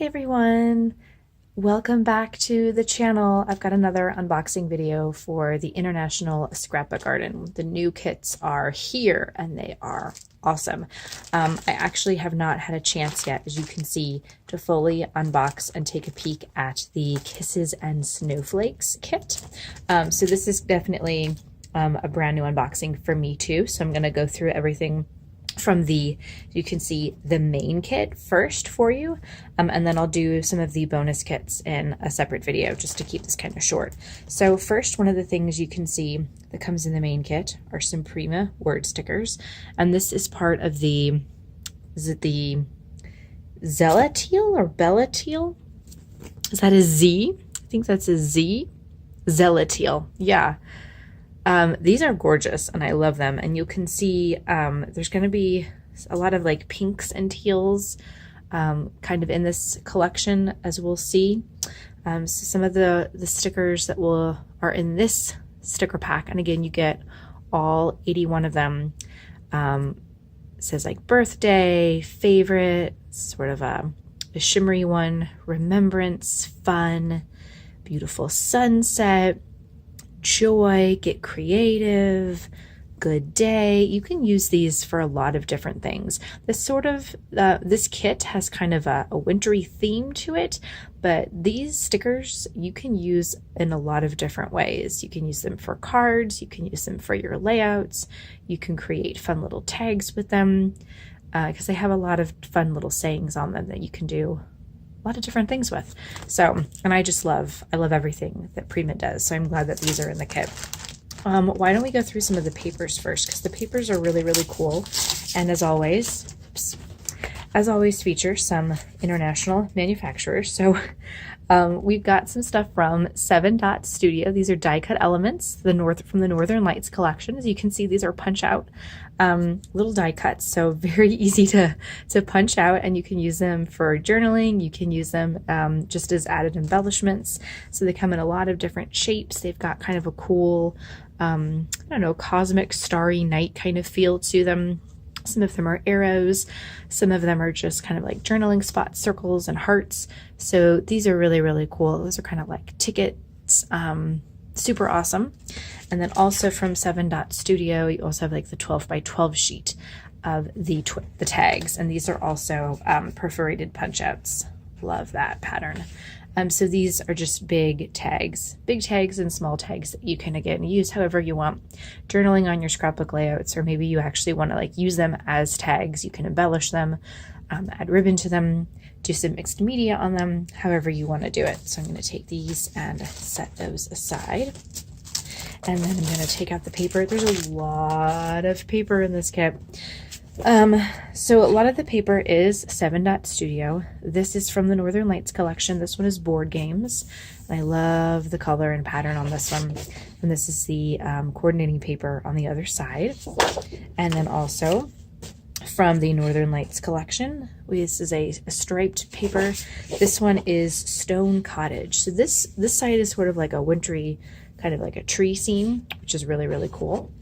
Hey everyone, welcome back to the channel. I've got another unboxing video for the International Scrapbook Garden. The new kits are here and they are awesome. I actually have not had a chance yet, as you can see, to fully unbox and take a peek at the Kisses and Snowflakes kit. So this is definitely a brand new unboxing for me too. So I'm going to go through everything from you can see the main kit first for you, and then I'll do some of the bonus kits in a separate video just to keep this kind of short. So first, one of the things you can see that comes in the main kit are some Prima word stickers, and this is part of the, is it the Zella Teal or Bella Teal? Is that a Z? I think that's a Z. Zella Teal, yeah. These are gorgeous and I love them, and you can see there's going to be a lot of like pinks and teals kind of in this collection, as we'll see. So some of the stickers that are in this sticker pack, and again you get all 81 of them. It says like birthday, favorite, sort of a shimmery one, remembrance, fun, beautiful sunset, joy, get creative, good day. You can use these for a lot of different things. This kit has kind of a wintry theme to it, but these stickers you can use in a lot of different ways. You can use them for cards, you can use them for your layouts, you can create fun little tags with them, because they have a lot of fun little sayings on them that you can do a lot of different things with. So, and I love everything that Prima does. So I'm glad that these are in the kit. Why don't we go through some of the papers first? Because the papers are really, really cool. And as always feature some international manufacturers. So we've got some stuff from 7 Dot Studio. These are die cut elements, from the Northern Lights collection. As you can see, these are punch out little die cuts, so very easy to punch out, and you can use them for journaling. You can use them just as added embellishments. So they come in a lot of different shapes. They've got kind of a cool, I don't know, cosmic starry night kind of feel to them. Some of them are arrows, some of them are just kind of like journaling spots, circles, and hearts. So these are really, really cool. Those are kind of like tickets, super awesome. And then also from 7 Dot Studio, you also have like the 12 by 12 sheet of the tags, and these are also perforated punch outs. Love that pattern. So these are just big tags and small tags that you can again use however you want. Journaling on your scrapbook layouts, or maybe you actually want to like use them as tags. You can embellish them, add ribbon to them, do some mixed media on them, however you want to do it. So I'm going to take these and set those aside. And then I'm going to take out the paper. There's a lot of paper in this kit. So a lot of the paper is 7 Dot Studio. This is from the Northern Lights collection. This one is board games. I love the color and pattern on this one. And this is the coordinating paper on the other side. And then also from the Northern Lights collection, this is a striped paper. This one is Stone Cottage. So this side is sort of like a wintry, kind of like a tree scene, which is really, really cool.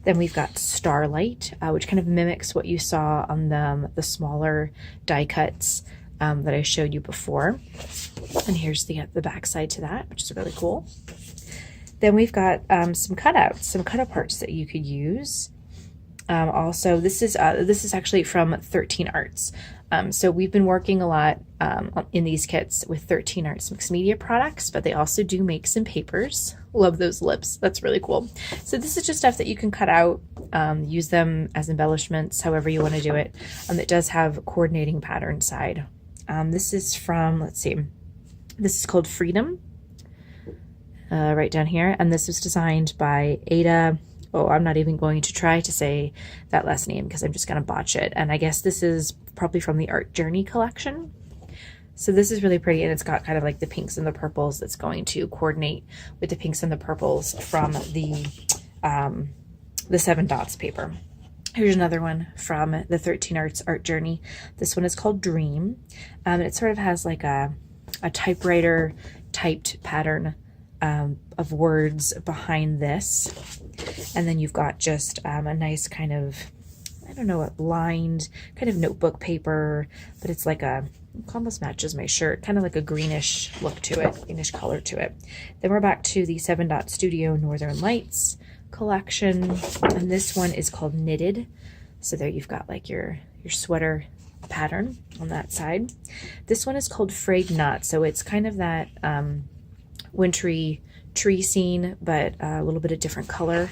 Then we've got Starlight, which kind of mimics what you saw on the smaller die cuts that I showed you before. And here's the back side to that, which is really cool. Then we've got some cutouts, some cut parts that you could use. Also, this is actually from 13 Arts. So we've been working a lot in these kits with 13 Arts mixed media products, but they also do make some papers. Love those lips. That's really cool. So this is just stuff that you can cut out, use them as embellishments, however you want to do it. It does have a coordinating pattern side. This is from, let's see, this is called Freedom, right down here. And this was designed by Ada. Oh, I'm not even going to try to say that last name because I'm just going to botch it. And I guess this is probably from the Art Journey collection. So this is really pretty, and it's got kind of like the pinks and the purples that's going to coordinate with the pinks and the purples from the 7 Dots paper. Here's another one from the 13 Arts Art Journey. This one is called Dream. It sort of has like a typewriter typed pattern of words behind this. And then you've got just a nice kind of, I don't know, a lined kind of notebook paper, but it's like a It almost matches my shirt, kind of like a greenish look to it, greenish color to it. Then we're back to the 7 Dot Studio Northern Lights collection, and this one is called Knitted. So there you've got like your sweater pattern on that side. This one is called Frayed Knot, so it's kind of that wintry tree scene, but a little bit of different color.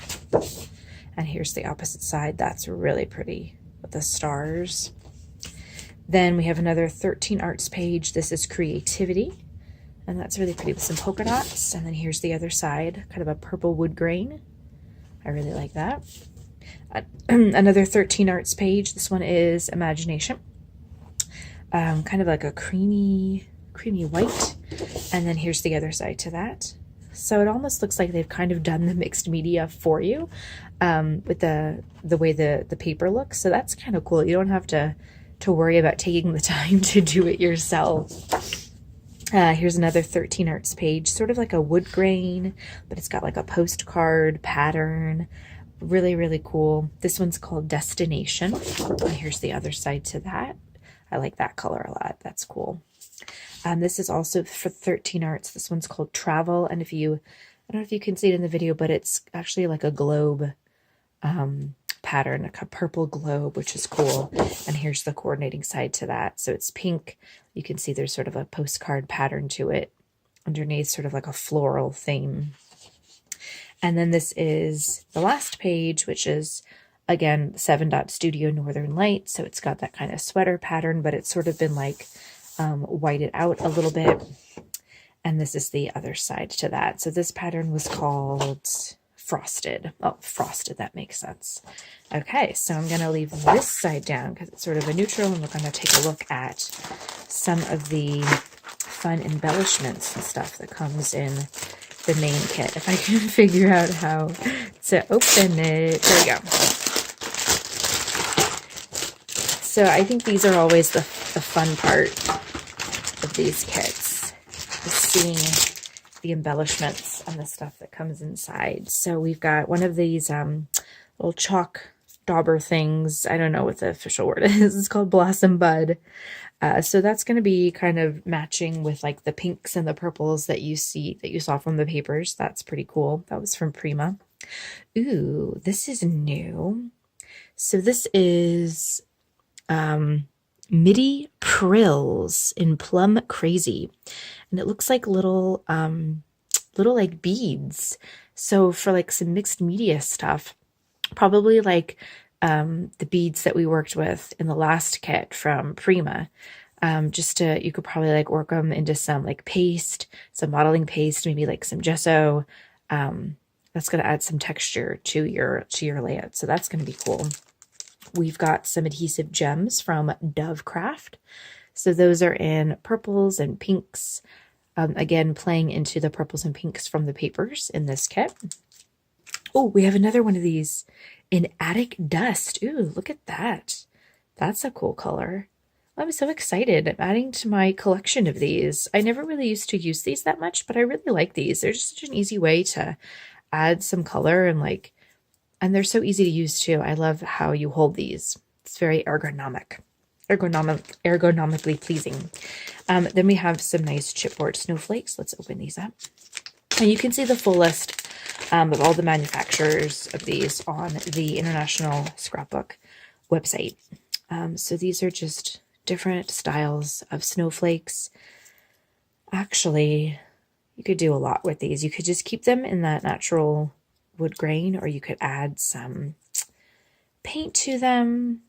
And here's the opposite side. That's really pretty with the stars. Then we have another 13 Arts page. This is Creativity, and that's really pretty with some polka dots. And then here's the other side, kind of a purple wood grain. I really like that. Another 13 Arts page. This one is Imagination. Kind of like a creamy white. And then here's the other side to that. So it almost looks like they've kind of done the mixed media for you with the way the paper looks. So that's kind of cool. You don't have to worry about taking the time to do it yourself. Here's another 13 Arts page, sort of like a wood grain, but it's got like a postcard pattern. Really, really cool. This one's called Destination. And here's the other side to that. I like that color a lot. That's cool. This is also for 13 Arts. This one's called Travel. And I don't know if you can see it in the video, but it's actually like a globe pattern, like a purple globe, which is cool. And here's the coordinating side to that. So it's pink. You can see there's sort of a postcard pattern to it. Underneath, sort of like a floral theme. And then this is the last page, which is, again, 7 Dot Studio Northern Lights. So it's got that kind of sweater pattern, but it's sort of been like whited out a little bit. And this is the other side to that. So this pattern was called Frosted. Oh, Frosted, that makes sense. Okay, so I'm going to leave this side down because it's sort of a neutral, and we're going to take a look at some of the fun embellishments and stuff that comes in the main kit. If I can figure out how to open it. There we go. So I think these are always the fun part of these kits, is seeing the embellishments and the stuff that comes inside. So we've got one of these little chalk dauber things. I don't know what the official word is. It's called Blossom Bud. So that's going to be kind of matching with like the pinks and the purples that you saw from the papers. That's pretty cool. That was from Prima. Ooh, this is new. So this is Midi Prills in Plum Crazy, and it looks like little like beads. So for like some mixed media stuff, probably like the beads that we worked with in the last kit from Prima. You could probably like work them into some like paste, some modeling paste, maybe like some gesso. That's going to add some texture to your layout. So that's going to be cool. We've got some adhesive gems from Dovecraft. So those are in purples and pinks. Again, playing into the purples and pinks from the papers in this kit. Oh, we have another one of these in Attic Dust. Ooh, look at that. That's a cool color. I'm so excited. I'm adding to my collection of these. I never really used to use these that much, but I really like these. They're just such an easy way to add some color and they're so easy to use too. I love how you hold these. It's very ergonomically pleasing. Then we have some nice chipboard snowflakes. Let's open these up. And you can see the full list of all the manufacturers of these on the International Scrapbook website. So these are just different styles of snowflakes. Actually, you could do a lot with these. You could just keep them in that natural wood grain, or you could add some paint to them.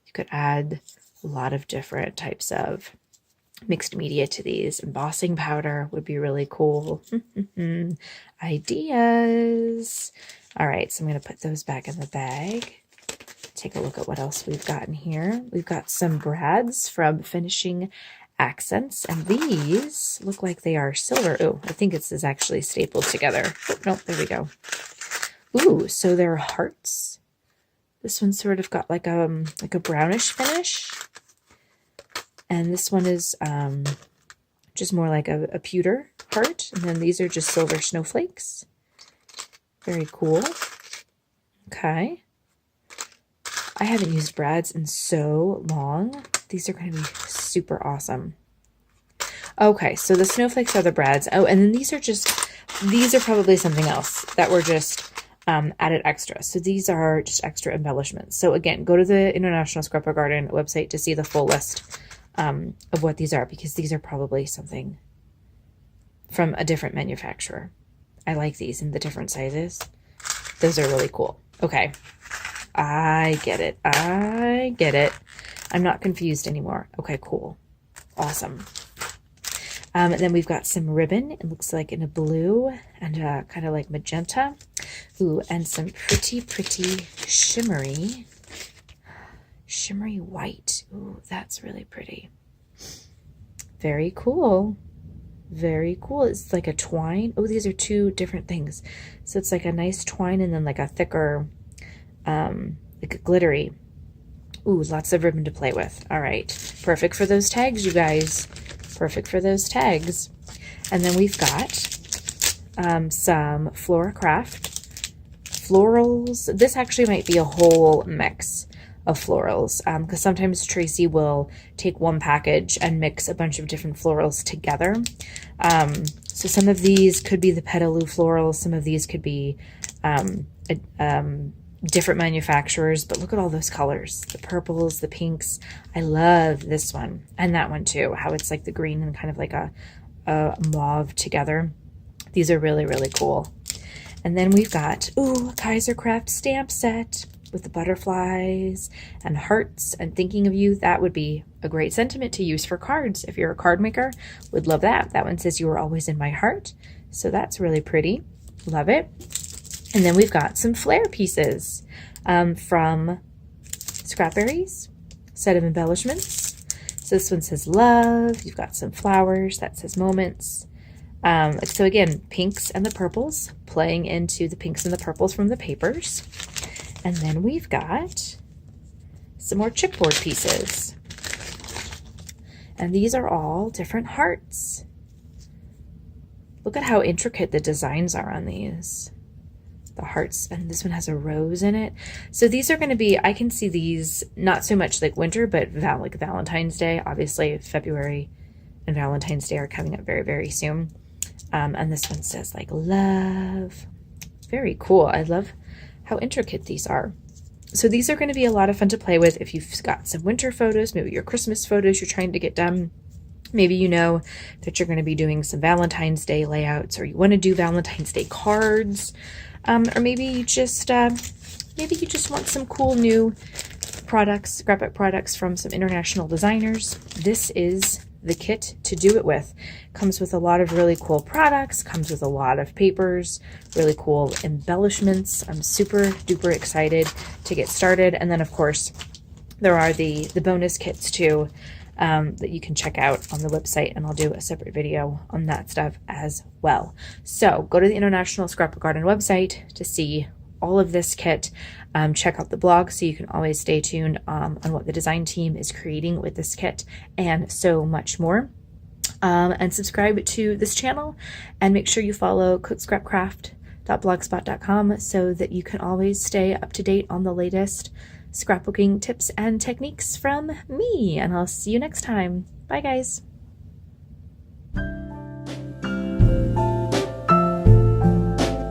You could add a lot of different types of mixed media to these. Embossing powder would be really cool. Ideas. All right, so I'm going to put those back in the bag. Take a look at what else we've got in here. We've got some brads from Finishing Accents, and these look like they are silver. Oh, I think this is actually stapled together. Oh, no, there we go. Ooh, so they're hearts. This one's sort of got like a brownish finish. And this one is just more like a pewter heart. And then these are just silver snowflakes. Very cool. Okay. I haven't used brads in so long. These are going to be super awesome. Okay, so the snowflakes are the brads. Oh, and then these are probably something else that were just added extra. So these are just extra embellishments. So again, go to the International Scrapbook Garden website to see the full list of what these are, because these are probably something from a different manufacturer. I like these in the different sizes. Those are really cool. Okay, I get it. I get it. I'm not confused anymore. Okay, cool. Awesome. And then we've got some ribbon. It looks like in a blue and kind of like magenta. Ooh, and some pretty, pretty shimmery white. Ooh, that's really pretty. Very cool. Very cool. It's like a twine. Oh, these are two different things. So it's like a nice twine and then like a thicker, like a glittery. Ooh, lots of ribbon to play with. All right. Perfect for those tags, you guys. Perfect for those tags. And then we've got some Craft florals. This actually might be a whole mix of florals, because sometimes Tracy will take one package and mix a bunch of different florals together. So some of these could be the Petaloo florals. Some of these could be different manufacturers, but look at all those colors, the purples, the pinks. I love this one and that one too, how it's like the green and kind of like a mauve together. These are really, really cool. And then we've got, ooh, a Kaisercraft stamp set with the butterflies and hearts and thinking of you. That would be a great sentiment to use for cards. If you're a card maker, would love that. That one says you were always in my heart. So that's really pretty. Love it. And then we've got some flare pieces from Scrapberries, set of embellishments. So this one says love. You've got some flowers. That says moments. So again, pinks and the purples playing into the pinks and the purples from the papers. And then we've got some more chipboard pieces. And these are all different hearts. Look at how intricate the designs are on these. The hearts, and this one has a rose in it. So these are going to be, I can see these not so much like winter, but like Valentine's Day. Obviously February and Valentine's Day are coming up very, very soon. And this one says like love. Very cool. I love how intricate these are. So these are going to be a lot of fun to play with if you've got some winter photos, maybe your Christmas photos you're trying to get done. Maybe you know that you're going to be doing some Valentine's Day layouts, or you want to do Valentine's Day cards. Or maybe you just want some cool new products, scrapbook products from some international designers. This is the kit to do it with. Comes with a lot of really cool products, comes with a lot of papers, really cool embellishments. I'm super duper excited to get started. And then of course there are the bonus kits too, that you can check out on the website, and I'll do a separate video on that stuff as well. So go to the International Scrapbook Garden website to see all of this kit. Check out the blog so you can always stay tuned on what the design team is creating with this kit, and so much more. And subscribe to this channel, and make sure you follow cookscrapcraft.blogspot.com so that you can always stay up to date on the latest scrapbooking tips and techniques from me. And I'll see you next time. Bye guys.